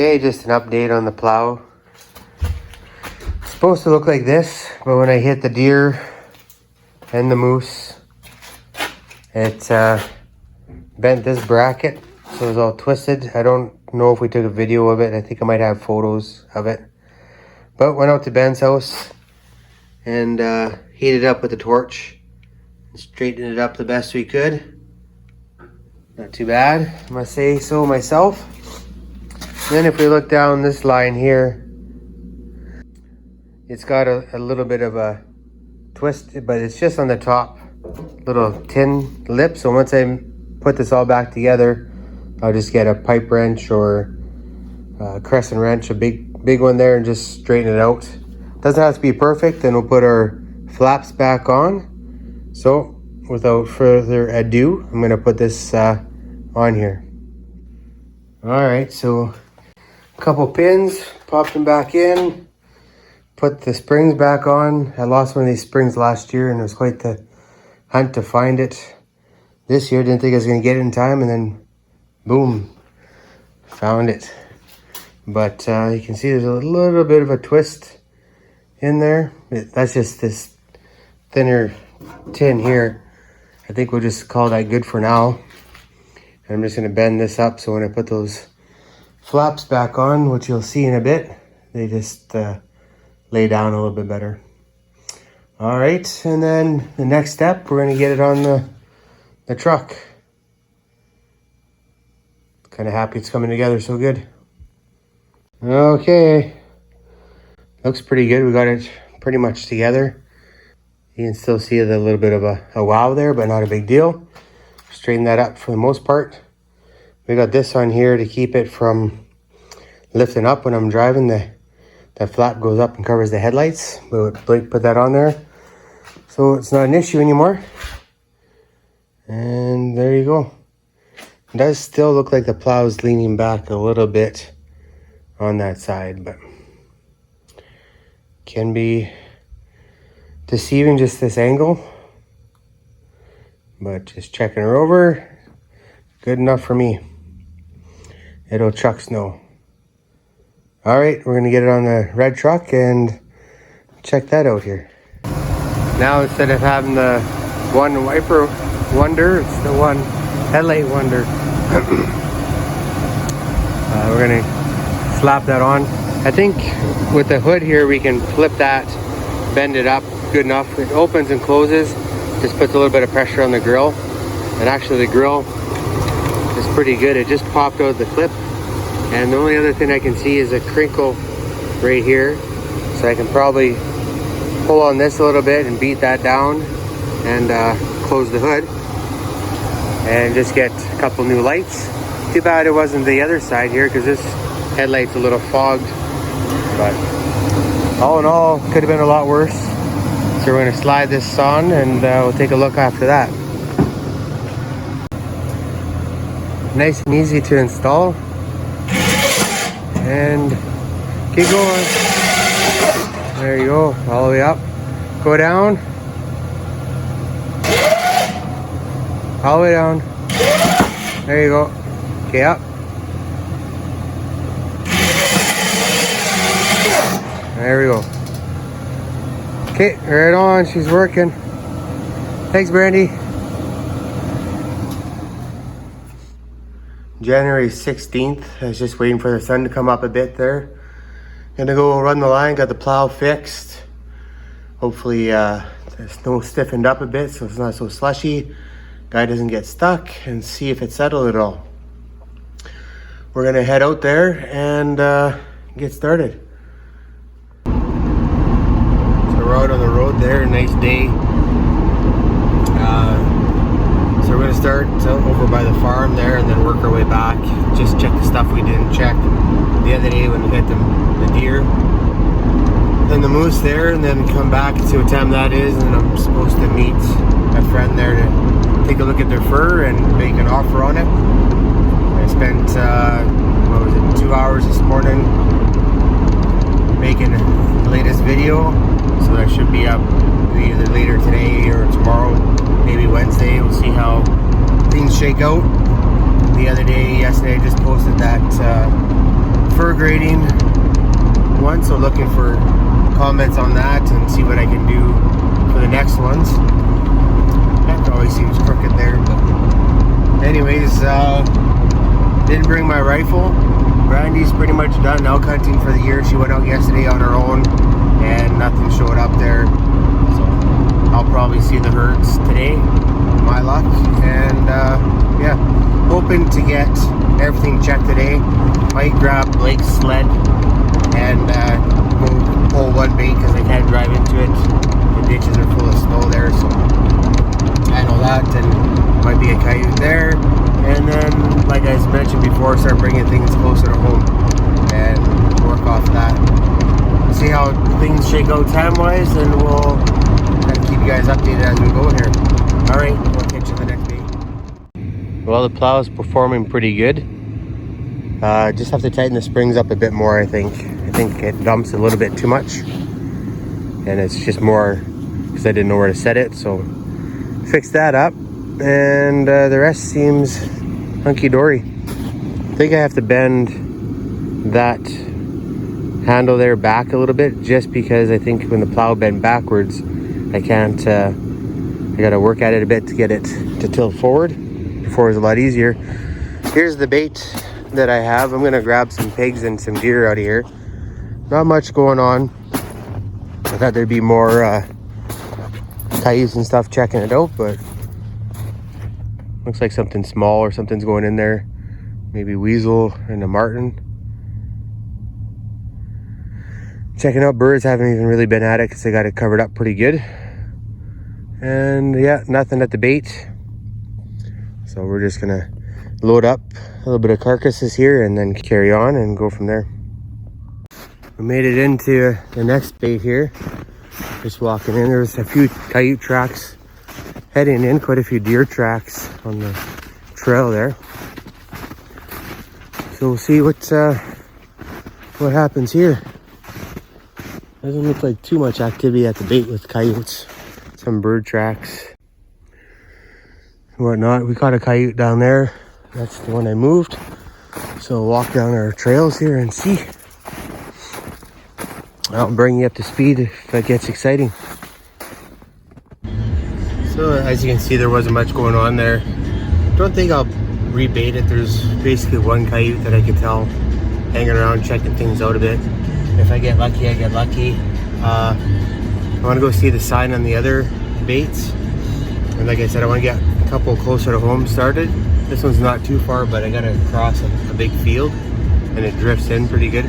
Okay, just an update on the plow. It's supposed to look like this, but when I hit the deer and the moose, it bent this bracket, so it was all twisted. I don't know if we took a video of it. I think I might have photos of it. But went out to Ben's house and heated it up with a torch and straightened it up the best we could. Not too bad, I must say so myself. Then if we look down this line here, it's got a little bit of a twist, but it's just on the top little tin lip. So once I put this all back together, I'll just get a pipe wrench or a crescent wrench, a big one there, and just straighten it out. Doesn't have to be perfect, and we'll put our flaps back on. So without further ado, I'm gonna put this on here. All right, so a couple pins, popped them back in, put the springs back on. I lost one of these springs last year, and it was quite the hunt to find it this year. Didn't think I was gonna get it in time, and then boom, found it. But you can see there's a little bit of a twist in there. That's just this thinner tin here. I think we'll just call that good for now. And I'm just gonna bend this up so when I put those flaps back on, which you'll see in a bit, they just lay down a little bit better. All right, and then the next step, we're gonna get it on the truck. Kind of happy it's coming together so good. Okay, looks pretty good. We got it pretty much together. You can still see the little bit of a wow there, but not a big deal. Straighten that up for the most part. We got this on here to keep it from lifting up when I'm driving. That flap goes up and covers the headlights. But Blake put that on there, so it's not an issue anymore. And there you go. It does still look like the plow is leaning back a little bit on that side, but can be deceiving just this angle. But just checking her over, good enough for me. It'll chuck snow. All right, we're gonna get it on the red truck and check that out here. Now instead of having the one wiper wonder, it's the one headlight wonder. We're gonna slap that on. I think with the hood here, we can flip that, bend it up good enough. It opens and closes, just puts a little bit of pressure on the grill. And actually the grill is pretty good. It just popped out of the clip. And the only other thing I can see is a crinkle right here. So I can probably pull on this a little bit and beat that down and close the hood. And just get a couple new lights. Too bad it wasn't the other side here, because this headlight's a little fogged. But all in all, could have been a lot worse. So we're going to slide this on and we'll take a look after that. Nice and easy to install. And keep going. There you go, all the way up. Go down. All the way down. There you go. Okay, up. There we go. Okay, right on, she's working. Thanks, Brandy. January 16th, I was just waiting for the sun to come up a bit there. Gonna go run the line, got the plow fixed. Hopefully the snow stiffened up a bit so it's not so slushy. Guy doesn't get stuck, and see if it settled at all. We're gonna head out there and get started. So we're out on the road there, nice day. So we're gonna start over by the farm there and then work our way back. Just check the stuff we didn't check the other day when we hit the deer and the moose there, and then come back and see what time that is. And then I'm supposed to meet a friend there to take a look at their fur and make an offer on it. I spent 2 hours this morning making the latest video, so that should be up either later today or tomorrow, maybe Wednesday. We'll see how things shake out. The other day, yesterday, I just posted that fur grading one, so looking for comments on that and see what I can do for the next ones. That always seems crooked there, but anyways, didn't bring my rifle. Brandy's pretty much done elk hunting for the year. She went out yesterday on her own and nothing showed up there, so I'll probably see the herds today, my luck. And yeah, hoping to get everything checked today. Might grab Blake's sled and go pull one bait because I can't drive into it. The ditches are full of snow there, so I know that. And might be a coyote there. And then, like I mentioned before, start bringing things closer to home and work off that. See how things shake out time-wise, and we'll kind of keep you guys updated as we go here. All right, we'll catch you in the next day. Well, the plow is performing pretty good. Just have to tighten the springs up a bit more, I think. I think it dumps a little bit too much, and it's just more because I didn't know where to set it. So fix that up, and the rest seems hunky-dory. I think I have to bend that handle there back a little bit, just because I think when the plow bent backwards, I can't, I gotta work at it a bit to get it to tilt forward. Before it was a lot easier. Here's the bait that I have. I'm gonna grab some pigs and some deer out of here. Not much going on. I thought there'd be more coyotes and stuff checking it out, but looks like something small or something's going in there. Maybe weasel and a marten. Checking out birds. Haven't even really been at it because they got it covered up pretty good. And yeah, nothing at the bait. So we're just gonna load up a little bit of carcasses here and then carry on and go from there. We made it into the next bait here. Just walking in. There's a few coyote tracks heading in, quite a few deer tracks on the trail there. So we'll see what happens here. Doesn't look like too much activity at the bait with coyotes. Some bird tracks and whatnot. We caught a coyote down there. That's the one I moved. So we'll walk down our trails here and see. I'll bring you up to speed if it gets exciting. So as you can see, there wasn't much going on there. Don't think I'll rebait it. There's basically one coyote that I could tell hanging around checking things out a bit. If I get lucky, I get lucky. I want to go see the sign on the other baits. And like I said, I want to get a couple closer to home started. This one's not too far, but I got to cross a big field and it drifts in pretty good.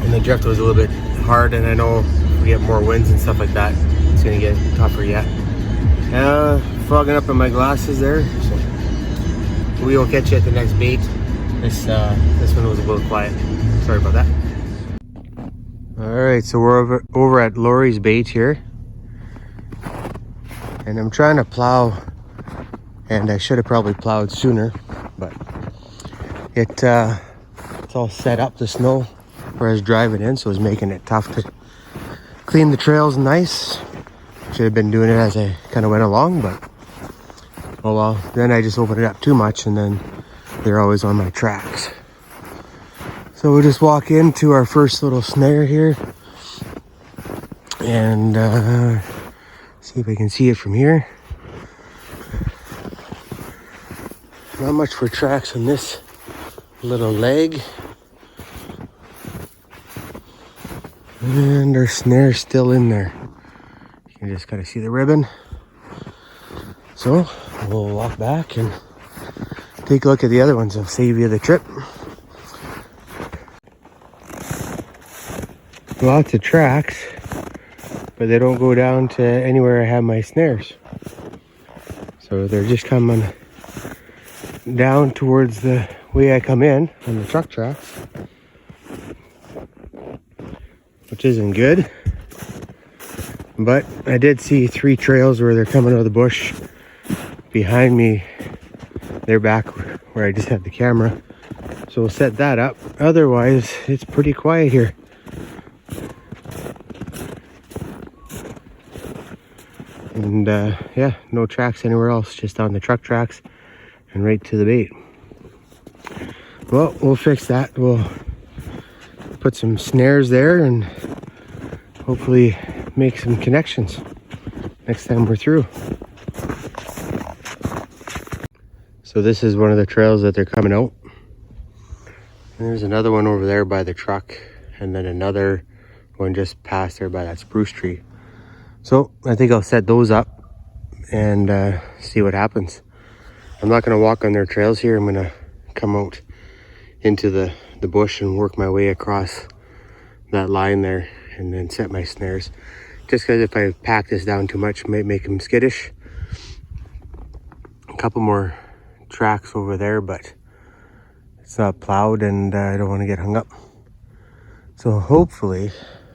And the drift was a little bit hard, and I know if we get more winds and stuff like that, it's gonna get tougher yet. Fogging up in my glasses there, so we will catch you at the next bait. This one was a little quiet. Sorry about that. All right, so we're over at Lori's bait here, and I'm trying to plow, and I should have probably plowed sooner, but it's all set up, the snow where I was driving in, so it was making it tough to clean the trails nice. Should have been doing it as I kind of went along, but oh well. Then I just opened it up too much, and then they're always on my tracks. So we'll just walk into our first little snare here and see if I can see it from here. Not much for tracks on this little leg. And our snare's still in there. You can just kind of see the ribbon. So we'll walk back and take a look at the other ones. I'll save you the trip. Lots of tracks, but they don't go down to anywhere I have my snares. So they're just coming down towards the way I come in on the truck tracks, which isn't good. But I did see 3 trails where they're coming out of the bush behind me. They're back where I just had the camera. So we'll set that up. Otherwise, it's pretty quiet here. And yeah, no tracks anywhere else, just on the truck tracks and right to the bait. Well, we'll fix that. We'll put some snares there and hopefully make some connections next time we're through. So this is one of the trails that they're coming out. And there's another one over there by the truck, and then another one just past there by that spruce tree. So I think I'll set those up and see what happens. I'm not going to walk on their trails here. I'm going to come out into the bush and work my way across that line there and then set my snares. Just because if I pack this down too much, it might make them skittish. A couple more tracks over there, but it's not plowed and I don't want to get hung up. So hopefully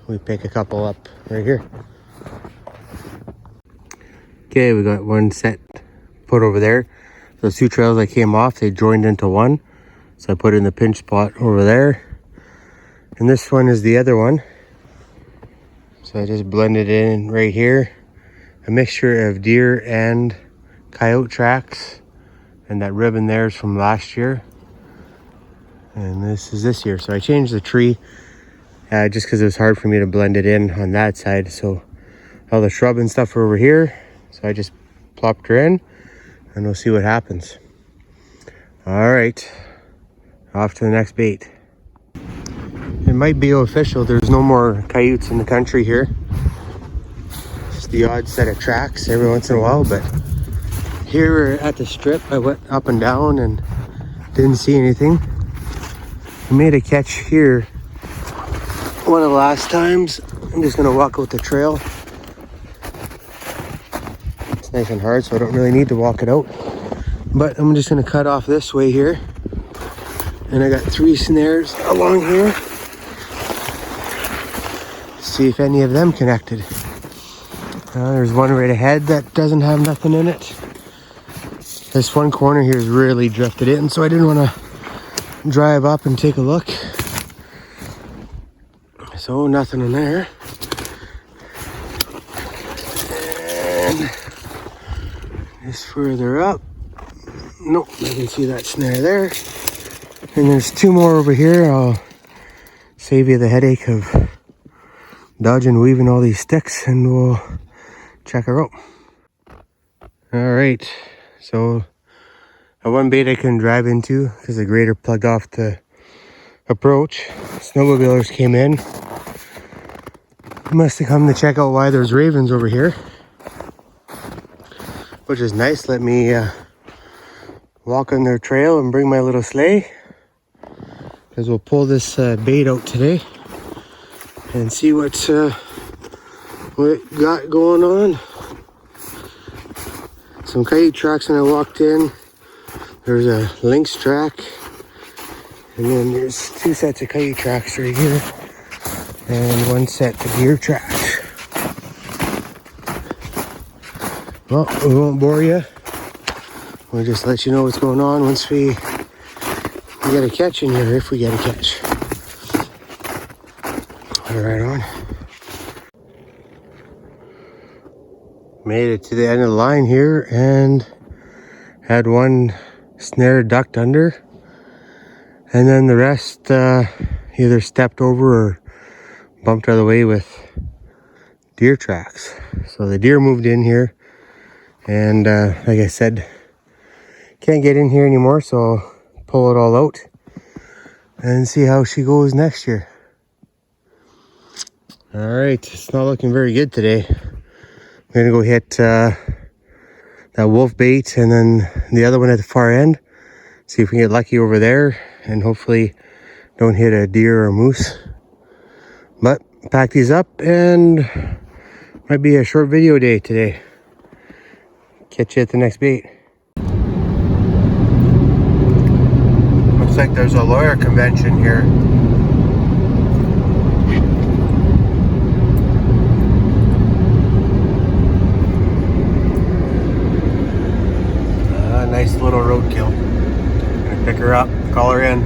we pick a couple up right here. Okay, we got one set put over there. Those two trails I came off, they joined into one. So I put in the pinch spot over there. And this one is the other one. So I just blended in right here. A mixture of deer and coyote tracks. And that ribbon there is from last year. And this is this year. So I changed the tree just because it was hard for me to blend it in on that side. So all the shrub and stuff are over here. So I just plopped her in and we'll see what happens. All right, off to the next bait. It might be official. There's no more coyotes in the country here. Just the odd set of tracks every once in a while, but here at the strip, I went up and down and didn't see anything. I made a catch here one of the last times. I'm just gonna walk out the trail. It's nice and hard, so I don't really need to walk it out. But I'm just gonna cut off this way here. And I got 3 snares along here. See if any of them connected. There's one right ahead that doesn't have nothing in it. This one corner here is really drifted in, so I didn't want to drive up and take a look. So nothing in there. And just further up. Nope, I can see that snare there. And there's 2 more over here. I'll save you the headache of dodging, weaving all these sticks, and we'll check her out. All right, so one bait I couldn't drive into because the grader plugged off the approach. Snowmobilers came in. Must have come to check out why there's ravens over here, which is nice. Let me walk on their trail and bring my little sleigh, because we'll pull this bait out today and see what it got going on. Some coyote tracks when I walked in. There's a lynx track, and then there's 2 sets of coyote tracks right here, and 1 set of deer tracks. Well, we won't bore you. We'll just let you know what's going on once we get a catch in here, if we get a catch. All right, on. Made it to the end of the line here and had 1 snare ducked under, and then the rest either stepped over or bumped out of the way with deer tracks. So the deer moved in here, and like I said, can't get in here anymore, so I'll pull it all out and see how she goes next year. All right, it's not looking very good today. I'm gonna go hit that wolf bait and then the other one at the far end. See if we can get lucky over there and hopefully don't hit a deer or a moose. But pack these up and might be a short video day today. Catch you at the next bait. Looks like there's a lawyer convention here. Nice little roadkill. Gonna pick her up, call her in.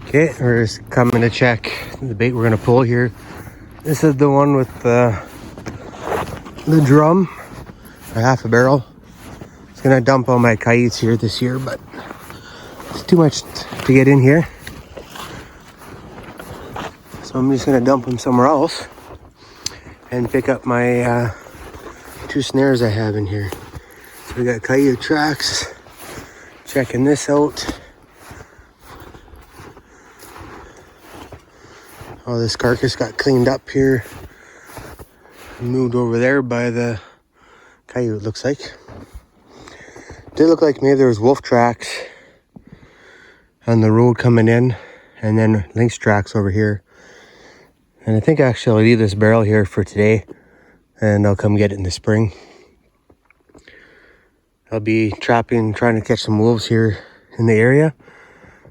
Okay, we're just coming to check the bait we're gonna pull here. This is the one with the drum, a half a barrel. It's gonna dump all my coyotes here this year, but It's too much to get in here. So I'm just gonna dump them somewhere else and pick up my 2 snares I have in here. So we got coyote tracks. Checking this out. Oh, this carcass got cleaned up here. Moved over there by the coyote, looks like. Did look like maybe there was wolf tracks on the road coming in, and then lynx tracks over here. And I think actually I'll leave this barrel here for today, and I'll come get it in the spring. I'll be trying to catch some wolves here in the area.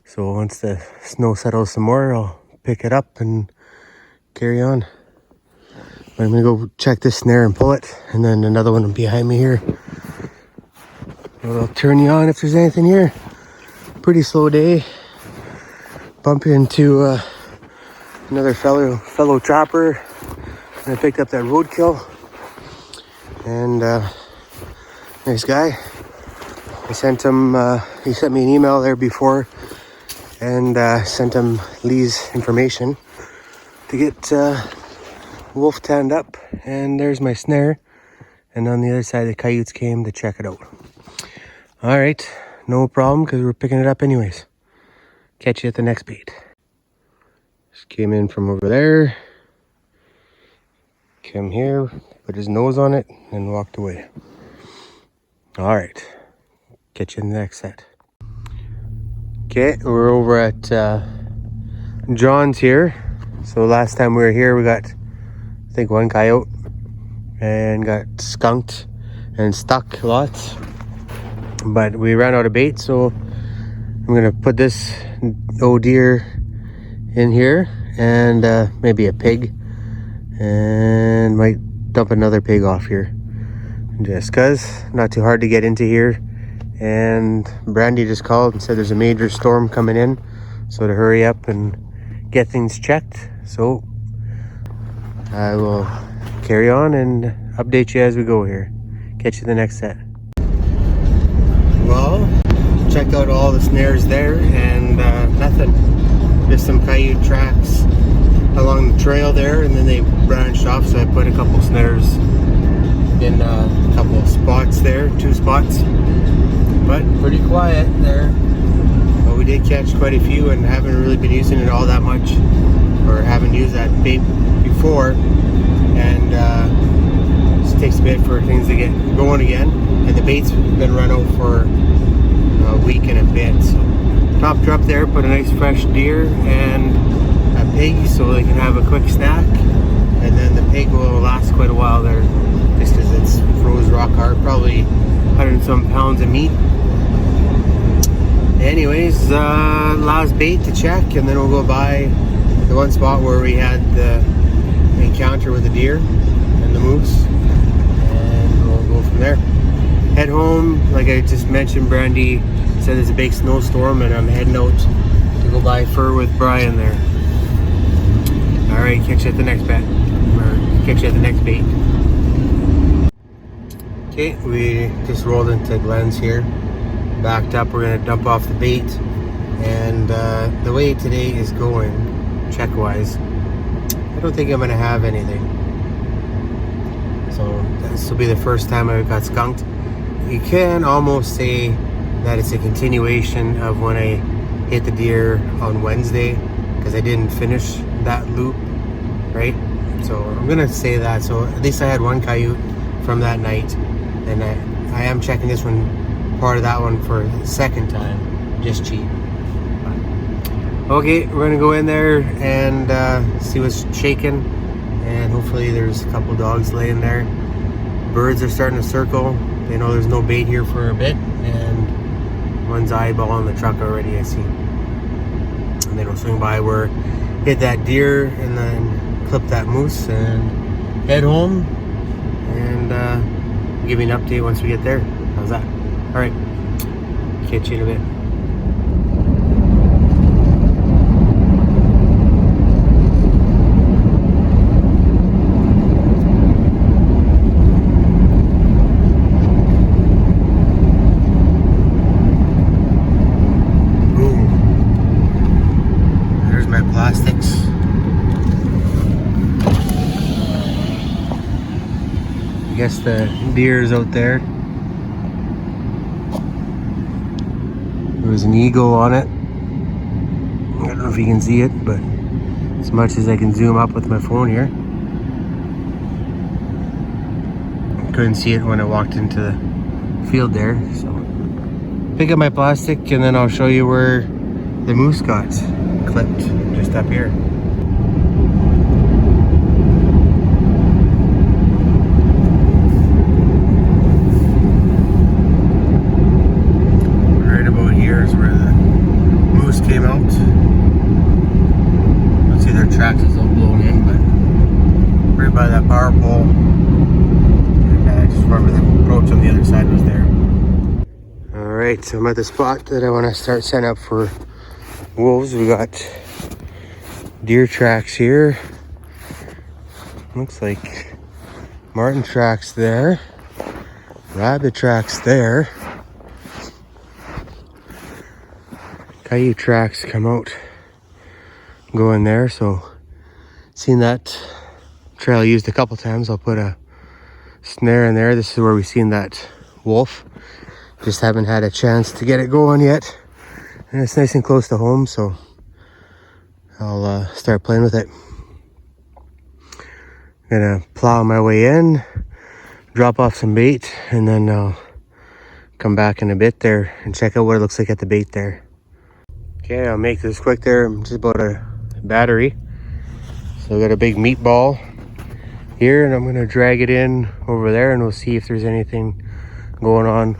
So once the snow settles some more, I'll pick it up and carry on. But I'm gonna go check this snare and pull it, and then another one behind me here. I'll turn you on if there's anything here. Pretty slow day. Bump into another fellow trapper, and I picked up that roadkill. And nice guy. I sent him. He sent me an email there before, and sent him Lee's information to get wolf tanned up. And there's my snare. And on the other side, the coyotes came to check it out. All right, no problem, because we're picking it up anyways. Catch you at the next bait. Just came in from over there. Came here, put his nose on it, and walked away. All right, catch you in the next set. Okay, we're over at John's here. So last time we were here, we got, I think, 1 coyote and got skunked and stuck lots. But we ran out of bait, so I'm gonna put this old deer in here and maybe a pig, and might dump another pig off here. Just cause, not too hard to get into here. And Brandy just called and said there's a major storm coming in, so to hurry up and get things checked. So I will carry on and update you as we go here. Catch you the next set. Well, checked out all the snares there, and nothing. Just some coyote tracks along the trail there, and then they branched off, so I put a couple snares in a couple of spots there, 2 spots. But pretty quiet there. But we did catch quite a few, and haven't really been using it all that much, or haven't used that bait before. And it takes a bit for things to get going again. And the bait's been run out for a week and a bit. So topped her up there, put a nice fresh deer and a pig, so they can have a quick snack. And then the pig will last quite a while there, just because it's froze rock hard, probably 100 and some pounds of meat. Anyways, last bait to check, and then we'll go by the one spot where we had the encounter with the deer and the moose, and we'll go from there. Head home, like I just mentioned, Brandy said there's a big snowstorm, and I'm heading out to go buy fur with Brian there. Alright, catch you at the next bet, or catch you at the next bait. Okay, we just rolled into Glenn's here, backed up. We're gonna dump off the bait, and the way today is going, check wise, I don't think I'm gonna have anything. So this will be the first time I got skunked. You can almost say that it's a continuation of when I hit the deer on Wednesday, because I didn't finish that loop, right? So I'm gonna say that. So at least I had 1 coyote from that night. And I am checking this one, part of that one, for the second time, just cheap. Okay, we're gonna go in there and see what's shaking, and hopefully there's a couple dogs laying there. Birds are starting to circle. They know there's no bait here for a bit, and one's eyeballing the truck already, I see. And then we'll swing by where hit that deer, and then clip that moose and head home, and give you an update once we get there. How's that? All right, catch you in a bit. plastics. I guess the deer's out there. There was an eagle on it. I don't know if you can see it, but as much as I can zoom up with my phone here. Couldn't see it when I walked into the field there, so pick up my plastic and then I'll show you where the moose got clipped, just up here. Right about here is where the moose came out. Let's see, their tracks is all blown in, but right by that power pole. I just remember the approach on the other side was there. Alright, so I'm at the spot that I want to start setting up for wolves. We got deer tracks here. Looks like marten tracks there. Rabbit tracks there. Coyote tracks come out, go in there. So seen that trail used a couple times. I'll put a snare in there. This is where we've seen that wolf. Just haven't had a chance to get it going yet. And it's nice and close to home, so I'll start playing with it. I'm gonna plow my way in, drop off some bait, and then I'll come back in a bit there and check out what it looks like at the bait there. Okay, I'll make this quick there. I'm just about a battery. So I got a big meatball here, and I'm gonna drag it in over there, and we'll see if there's anything going on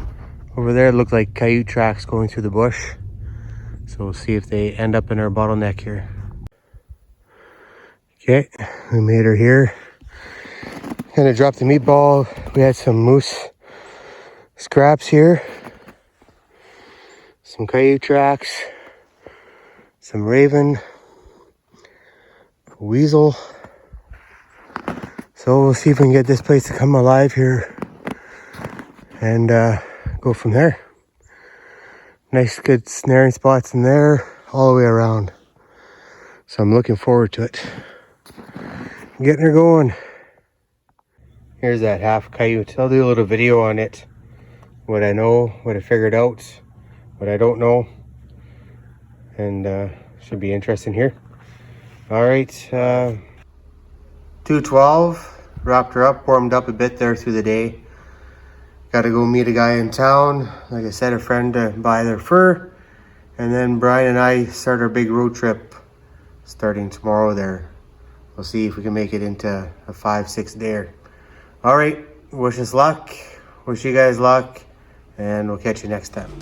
over there. It looked like coyote tracks going through the bush, so we'll see if they end up in our bottleneck here. Okay, we made her here. Gonna drop the meatball. We had some moose scraps here, some coyote tracks, some raven, weasel. So we'll see if we can get this place to come alive here and go from there. Nice good snaring spots in there all the way around. So I'm looking forward to it. Getting her going. Here's that half coyote. I'll do a little video on it. What I know, what I figured out, what I don't know. And should be interesting here. All right, 2:12. Wrapped her up, warmed up a bit there through the day. Got to go meet a guy in town. Like I said, a friend to buy their fur. And then Brian and I start our big road trip starting tomorrow there. We'll see if we can make it into a 5-6 day. All right, wish us luck. Wish you guys luck. And we'll catch you next time.